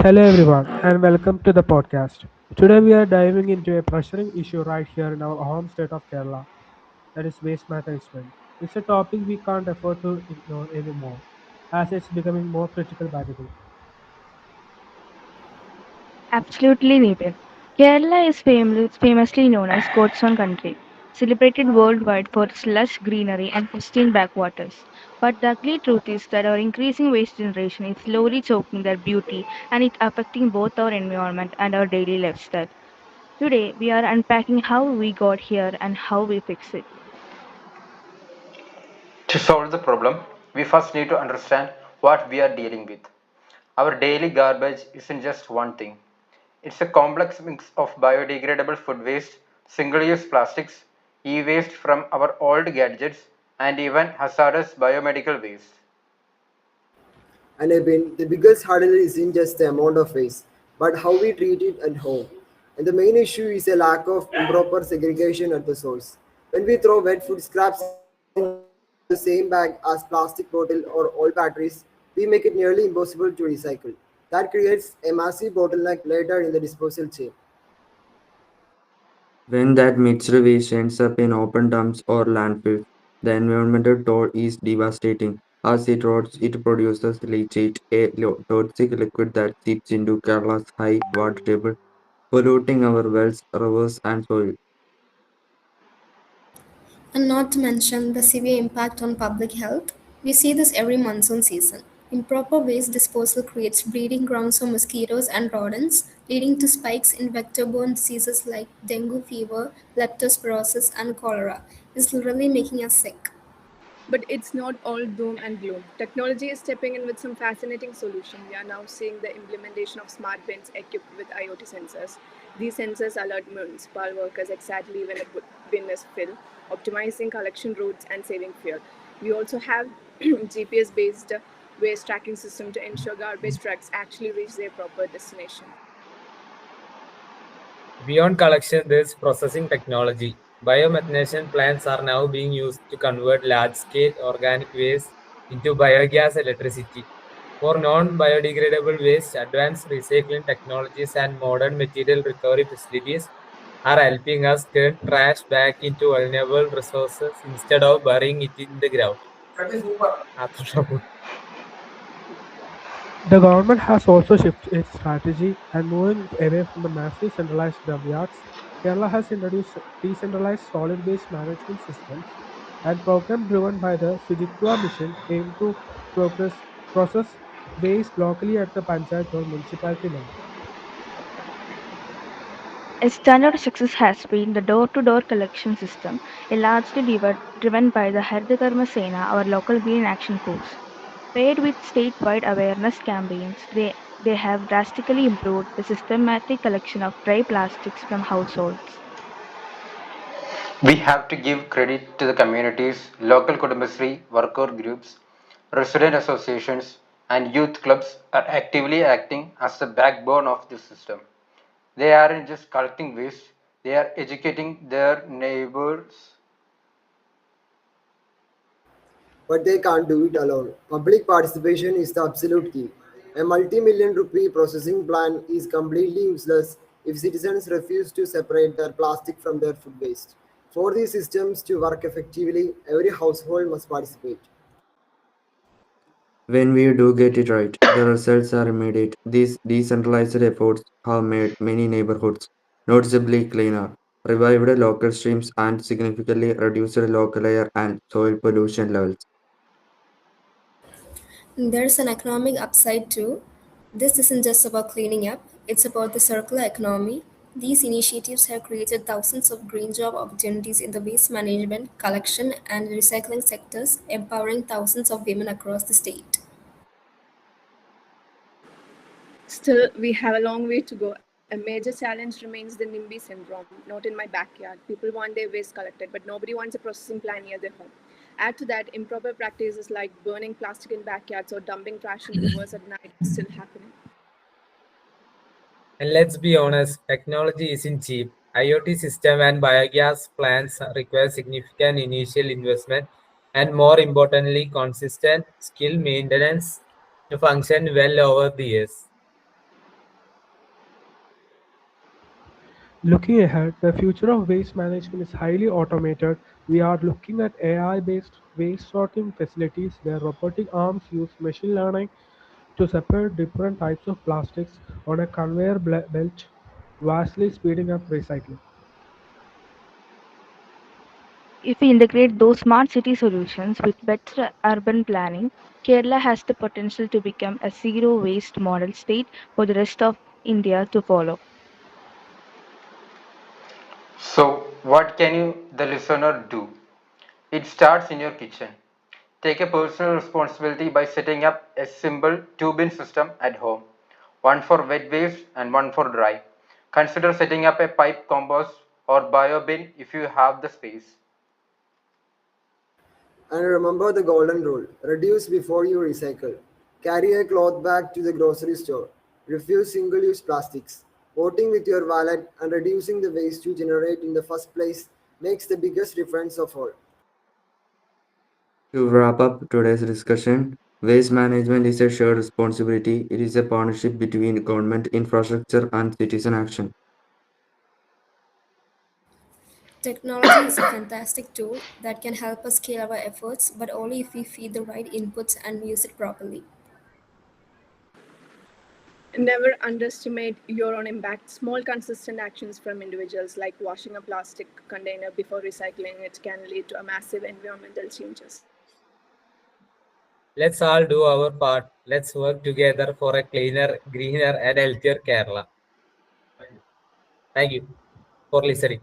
Hello, everyone, and welcome to the podcast. Today, we are diving into a pressuring issue right here in our home state of Kerala, that is waste management. It's a topic we can't afford to ignore anymore, as it's becoming more critical by the day. Absolutely, Nitin. Kerala is famously known as Godson country, celebrated worldwide for its lush greenery and pristine backwaters. But the ugly truth is that our increasing waste generation is slowly choking their beauty and it affecting both our environment and our daily lifestyle. Today, we are unpacking how we got here and how we fix it. To solve the problem, we first need to understand what we are dealing with. Our daily garbage isn't just one thing. It's a complex mix of biodegradable food waste, single-use plastics, e-waste from our old gadgets, and even hazardous biomedical waste. And the biggest hurdle isn't just the amount of waste, but how we treat it at home. And the main issue is a lack of improper segregation at the source. When we throw wet food scraps into the same bag as plastic bottle or old batteries, we make it nearly impossible to recycle. That creates a massive bottleneck later in the disposal chain. When that mixed waste ends up in open dumps or landfills, the environmental toll is devastating. As it rots, it produces leachate, a toxic liquid that seeps into Kerala's high water table, polluting our wells, rivers, and soil. And not to mention the severe impact on public health. We see this every monsoon season. Improper waste disposal creates breeding grounds for mosquitoes and rodents, leading to spikes in vector borne diseases like dengue fever, leptospirosis, and cholera. It's literally making us sick. But it's not all doom and gloom. Technology is stepping in with some fascinating solutions. We are now seeing the implementation of smart bins equipped with IoT sensors. These sensors alert municipal workers exactly when a bin is filled, optimizing collection routes and saving fuel. We also have GPS based waste tracking system to ensure garbage trucks actually reach their proper destination. Beyond collection, there's processing technology. Biomethanation plants are now being used to convert large-scale organic waste into biogas electricity. For non-biodegradable waste, advanced recycling technologies and modern material recovery facilities are helping us turn trash back into valuable resources instead of burying it in the ground. The government has also shifted its strategy and moving away from the massive centralized dump yards. Kerala has introduced decentralized solid waste management systems and program driven by the Shujitwa mission aim to process waste locally at the panchayat or municipality level. A standard success has been the door-to-door collection system, largely driven by the Haridha Karma Sena, our local green action force. Paired with statewide awareness campaigns, they have drastically improved the systematic collection of dry plastics from households. We have to give credit to the communities, local Kudumbasri, worker groups, resident associations, and youth clubs are actively acting as the backbone of this system. They aren't just collecting waste, they are educating their neighbors. But they can't do it alone. Public participation is the absolute key. A multi-million rupee processing plan is completely useless if citizens refuse to separate their plastic from their food waste. For these systems to work effectively, every household must participate. When we do get it right, the results are immediate. These decentralized efforts have made many neighborhoods noticeably cleaner, revived local streams, and significantly reduced local air and soil pollution levels. There's an economic upside too. This isn't just about cleaning up, it's about the circular economy. These initiatives have created thousands of green job opportunities in the waste management, collection, and recycling sectors, empowering thousands of women across the state. Still, we have a long way to go. A major challenge remains the NIMBY syndrome, not in my backyard. People want their waste collected, but nobody wants a processing plant near their home. Add to that, improper practices like burning plastic in backyards or dumping trash in rivers at night are still happening. And let's be honest, technology isn't cheap. IoT system and biogas plants require significant initial investment and more importantly, consistent skill maintenance to function well over the years. Looking ahead, the future of waste management is highly automated. We are looking at AI-based waste sorting facilities where robotic arms use machine learning to separate different types of plastics on a conveyor belt, vastly speeding up recycling. If we integrate those smart city solutions with better urban planning, Kerala has the potential to become a zero waste model state for the rest of India to follow. So, what can you, the listener, do? It starts in your kitchen. Take a personal responsibility by setting up a simple two-bin system at home, one for wet waste and one for dry. Consider setting up a pipe compost or bio bin if you have the space. And remember the golden rule: reduce before you recycle. Carry a cloth bag to the grocery store. Refuse single use plastics. Voting with your wallet and reducing the waste you generate in the first place makes the biggest difference of all. To wrap up today's discussion, waste management is a shared responsibility. It is a partnership between government, infrastructure, and citizen action. Technology is a fantastic tool that can help us scale our efforts, but only if we feed the right inputs and use it properly. Never underestimate your own impact. Small, consistent actions from individuals, like washing a plastic container before recycling it, can lead to a massive environmental changes. Let's all do our part. Let's work together for a cleaner, greener, and healthier Kerala. Thank you for listening.